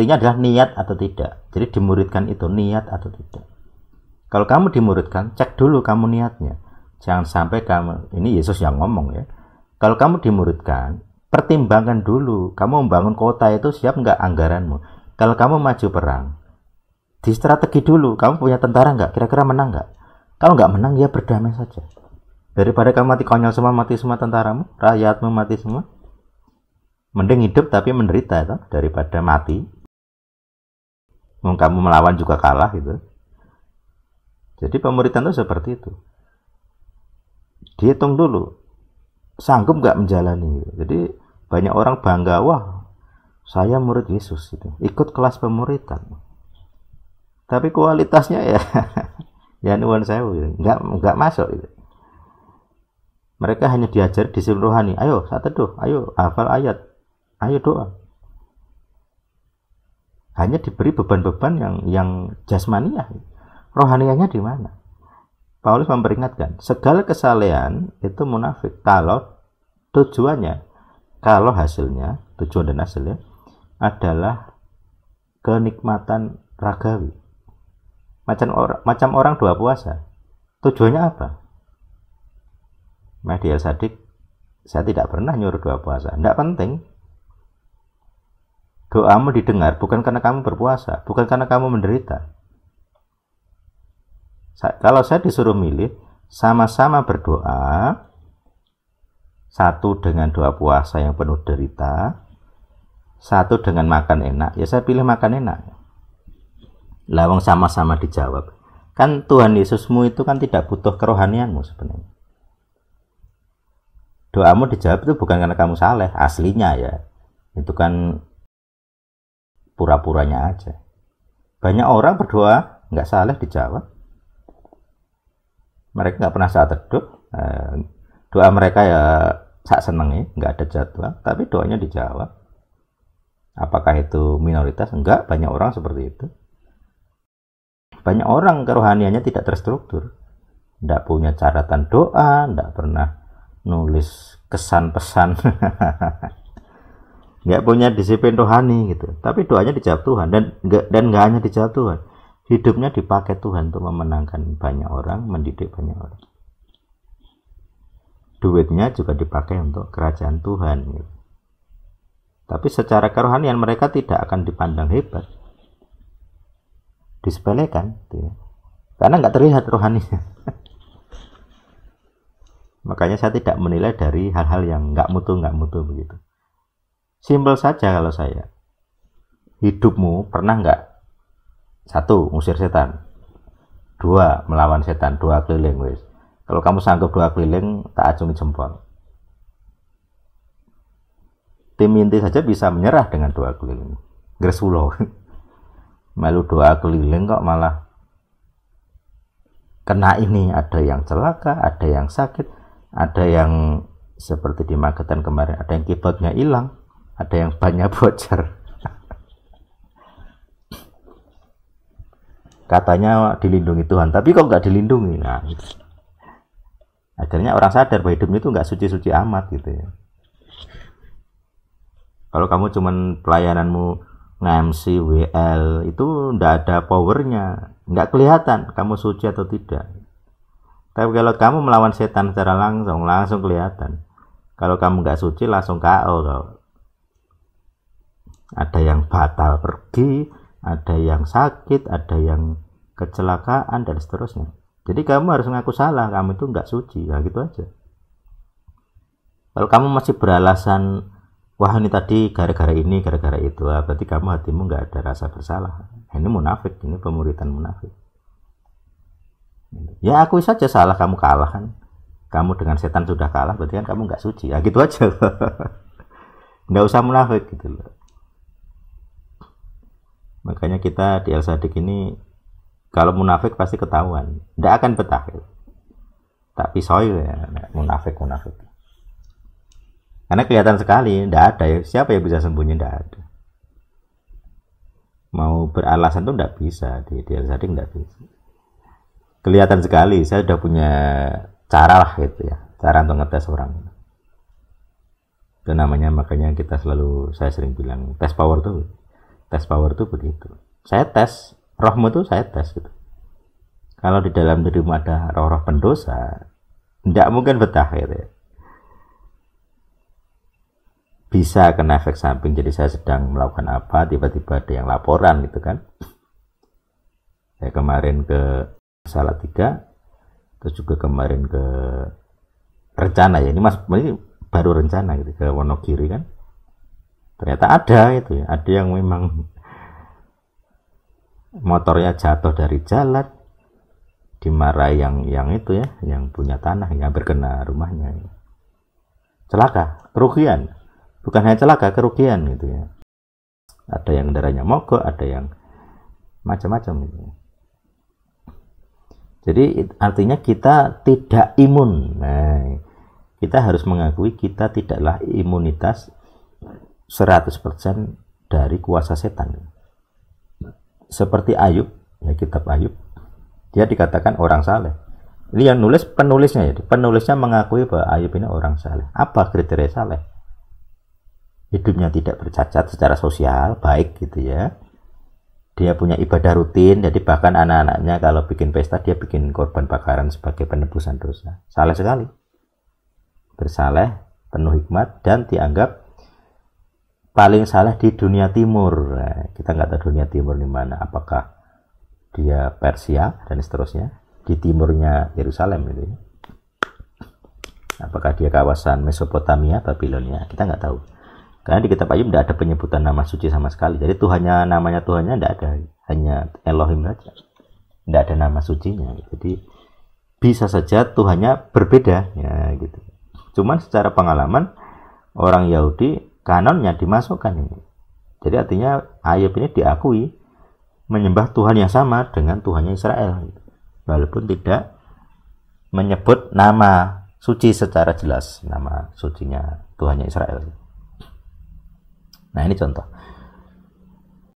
intinya adalah niat atau tidak. Jadi dimuridkan itu niat atau tidak. Kalau kamu dimuridkan, cek dulu kamu niatnya. Jangan sampai kamu, ini Yesus yang ngomong ya. Kalau kamu dimuridkan, pertimbangkan dulu. Kamu membangun kota itu siap nggak anggaranmu? Kalau kamu maju perang, di strategi dulu. Kamu punya tentara nggak? Kira-kira menang nggak? Kalau nggak menang, ya berdamai saja. Daripada kamu mati konyol semua, mati semua tentaramu, rakyatmu mati semua. Mending hidup tapi menderita itu daripada mati. Kamu melawan juga kalah gitu. Jadi pemuridan itu seperti itu. Dihitung dulu, sanggup nggak menjalani. Jadi banyak orang bangga, wah saya murid Yesus gitu, ikut kelas pemuridan. Tapi kualitasnya ya, ya nuwun sewu, nggak masuk gitu. Mereka hanya diajar disiplin rohani. Ayo saat teduh, ayo hafal ayat, ayo doa. Hanya diberi beban-beban yang jasmaniah. Rohanianya di mana? Paulus memperingatkan, segala kesalehan itu munafik kalau tujuannya, kalau hasilnya, tujuan dan hasilnya adalah kenikmatan ragawi. Macam orang doa puasa. Tujuannya apa? Mahdi Al-Sadik, saya tidak pernah nyuruh doa puasa. Tidak penting. Doamu didengar bukan karena kamu berpuasa, bukan karena kamu menderita. Kalau saya disuruh milih, sama-sama berdoa, satu dengan doa puasa yang penuh derita, satu dengan makan enak, ya saya pilih makan enak. Lawang sama-sama dijawab. Kan Tuhan Yesusmu itu kan tidak butuh kerohanianmu sebenarnya. Doamu dijawab itu bukan karena kamu saleh, aslinya ya. Itu kan pura-puranya aja. Banyak orang berdoa nggak saleh dijawab. Mereka nggak pernah saat teduh. Doa mereka ya sak senengnya, nggak ada jadwal, tapi doanya dijawab. Apakah itu minoritas? Enggak, banyak orang seperti itu. Banyak orang kerohaniannya tidak terstruktur, nggak punya catatan doa, nggak pernah nulis kesan pesan, nggak punya disiplin rohani gitu. Tapi doanya dijawab Tuhan, dan nggak hanya dijawab Tuhan, hidupnya dipakai Tuhan untuk memenangkan banyak orang, mendidik banyak orang. Duitnya juga dipakai untuk kerajaan Tuhan gitu. Tapi secara kerohanian mereka tidak akan dipandang hebat, disepelekan gitu ya. Karena nggak terlihat rohaninya. Makanya saya tidak menilai dari hal-hal yang nggak mutu begitu. Simpel saja kalau saya. Hidupmu pernah nggak? Satu, ngusir setan. Dua, melawan setan. Dua keliling wis. Kalau kamu sanggup dua keliling, tak acungi jempol. Tim inti saja bisa menyerah dengan dua keliling. Greswulo. Melu dua keliling kok malah kena ini. Ada yang celaka, ada yang sakit, ada yang seperti di Magetan kemarin, ada yang keyboardnya hilang, ada yang banyak bocor. Katanya dilindungi Tuhan, tapi kok nggak dilindungi. Nah, akhirnya orang sadar bahwa hidupnya itu nggak suci-suci amat gitu ya. Kalau kamu cuman pelayananmu nge-MC, WL, itu nggak ada powernya, nggak kelihatan kamu suci atau tidak. Tapi kalau kamu melawan setan secara langsung kelihatan. Kalau kamu nggak suci langsung KO. Ada yang batal pergi, ada yang sakit, ada yang kecelakaan dan seterusnya. Jadi kamu harus mengaku salah, kamu itu nggak suci, ya gitu aja. Kalau kamu masih beralasan, wah ini tadi gara-gara ini, gara-gara itu, berarti kamu hatimu nggak ada rasa bersalah. Ini munafik, ini pemuridan munafik. Ya akui saja salah, kamu kalah kan. Kamu dengan setan sudah kalah, berarti kan kamu nggak suci. Ya gitu aja. Nggak usah munafik gitu loh. Makanya kita di Al-Sadik ini, kalau munafik pasti ketahuan. Nggak akan betah. Tak pisoi ya, munafik. Karena kelihatan sekali, nggak ada ya. Siapa yang bisa sembunyi, nggak ada. Mau beralasan tuh nggak bisa, di Al-Sadik nggak bisa. Kelihatan sekali, saya udah punya cara lah gitu ya, cara untuk ngetes orang. Itu namanya, makanya kita selalu, saya sering bilang tes power tuh Tes power itu begitu. Saya tes, rohmu itu saya tes gitu. Kalau di dalam dirimu ada roh-roh pendosa, tidak mungkin betah gitu ya. Bisa kena efek samping, jadi saya sedang melakukan apa, tiba-tiba ada yang laporan gitu kan. Saya kemarin ke Salatiga, terus juga kemarin ke Rencana ya, ini baru Rencana gitu, ke Wonogiri kan. Ternyata ada itu ya, ada yang memang motornya jatuh dari jalan, dimarahi yang itu ya, yang punya tanah, yang hampir kena rumahnya. Celaka, kerugian. Bukan hanya celaka, kerugian gitu ya. Ada yang kendaraannya mogok, ada yang macam-macam gitu. Jadi artinya kita tidak imun. Nah, kita harus mengakui kita tidaklah imunitas 100% dari kuasa setan. Seperti Ayub, ya kitab Ayub, dia dikatakan orang saleh. Ini yang nulis penulisnya ya, penulisnya mengakui bahwa Ayub ini orang saleh. Apa kriteria saleh? Hidupnya tidak bercacat secara sosial, baik gitu ya. Dia punya ibadah rutin, jadi bahkan anak-anaknya kalau bikin pesta dia bikin korban bakaran sebagai penebusan dosa. Saleh sekali. Bersaleh, penuh hikmat, dan dianggap paling saleh di dunia timur. Nah, kita nggak tahu dunia timur di mana, apakah dia Persia dan seterusnya, di timurnya Yerusalem gitu ya. Apakah dia kawasan Mesopotamia, Babilonia, kita nggak tahu. Karena di kitab Ayub tidak ada penyebutan nama suci sama sekali. Jadi Tuhannya, namanya Tuhannya tidak ada, hanya Elohim saja. Tidak ada nama sucinya. Jadi bisa saja Tuhannya berbeda ya gitu. Cuman secara pengalaman orang Yahudi kanonnya dimasukkan ini. Jadi artinya Ayub ini diakui menyembah Tuhan yang sama dengan Tuhannya Israel, walaupun tidak menyebut nama suci secara jelas, nama sucinya Tuhannya Israel. Nah ini contoh.